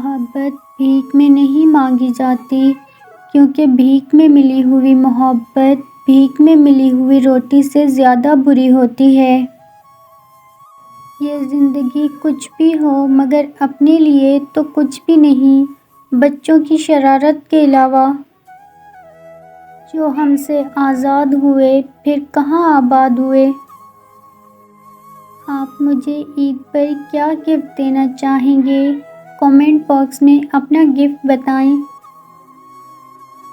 محبت بھیک میں نہیں مانگی جاتی، کیونکہ بھیک میں ملی ہوئی محبت بھیک میں ملی ہوئی روٹی سے زیادہ بری ہوتی ہے۔ یہ زندگی کچھ بھی ہو مگر اپنے لیے تو کچھ بھی نہیں، بچوں کی شرارت کے علاوہ، جو ہم سے آزاد ہوئے پھر کہاں آباد ہوئے۔ آپ مجھے عید پر کیا گفٹ دینا چاہیں گے؟ کامنٹ باکس میں اپنا گفٹ بتائیں۔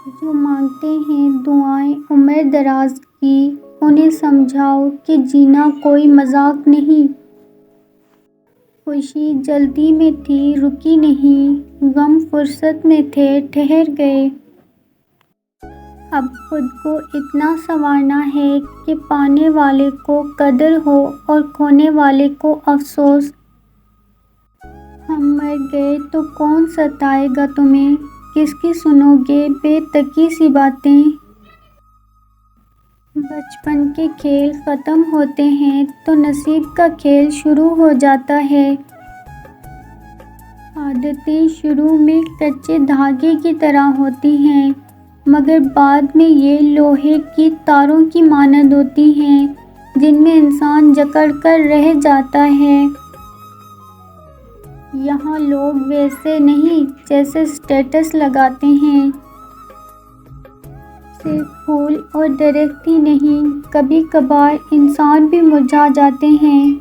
جو مانگتے ہیں دعائیں عمر دراز کی، انہیں سمجھاؤ کہ جینا کوئی مذاق نہیں۔ خوشی جلدی میں تھی رکی نہیں، غم فرصت میں تھے ٹھہر گئے۔ اب خود کو اتنا سنوارنا ہے کہ پانے والے کو قدر ہو اور کھونے والے کو افسوس۔ ہم مر گئے تو کون ستائے گا تمہیں، کس کی سنو گے بے تکی سی باتیں۔ بچپن کے کھیل ختم ہوتے ہیں تو نصیب کا کھیل شروع ہو جاتا ہے۔ عادتیں شروع میں کچے دھاگے کی طرح ہوتی ہیں، مگر بعد میں یہ لوہے کی تاروں کی مانند ہوتی ہیں جن میں انسان جکڑ کر رہ جاتا ہے۔ یہاں لوگ ویسے نہیں جیسے اسٹیٹس لگاتے ہیں۔ صرف پھول اور درخت ہی نہیں، کبھی کبھار انسان بھی مرجھا جاتے ہیں۔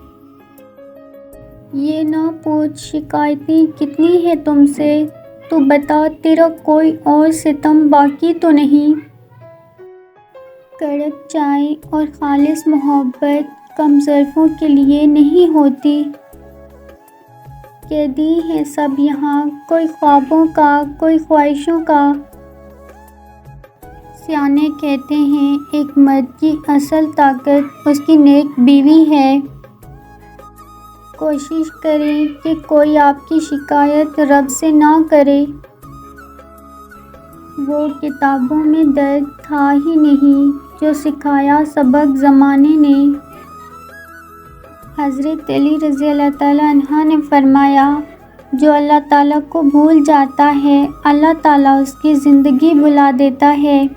یہ نہ پوچھ شکایتیں کتنی ہیں تم سے، تو بتا تیرا کوئی اور ستم باقی تو نہیں۔ کڑک چائے اور خالص محبت کم ظرفوں کے لیے نہیں ہوتی۔ قیدی ہیں سب یہاں، کوئی خوابوں کا کوئی خواہشوں کا۔ سیانے کہتے ہیں ایک مرد کی اصل طاقت اس کی نیک بیوی ہے۔ کوشش کریں کہ کوئی آپ کی شکایت رب سے نہ کرے۔ وہ کتابوں میں درد تھا ہی نہیں جو سکھایا سبق زمانے نے۔ حضرت علی رضی اللہ تعالیٰ عنہ نے فرمایا، جو اللہ تعالیٰ کو بھول جاتا ہے اللہ تعالیٰ اس کی زندگی بھلا دیتا ہے۔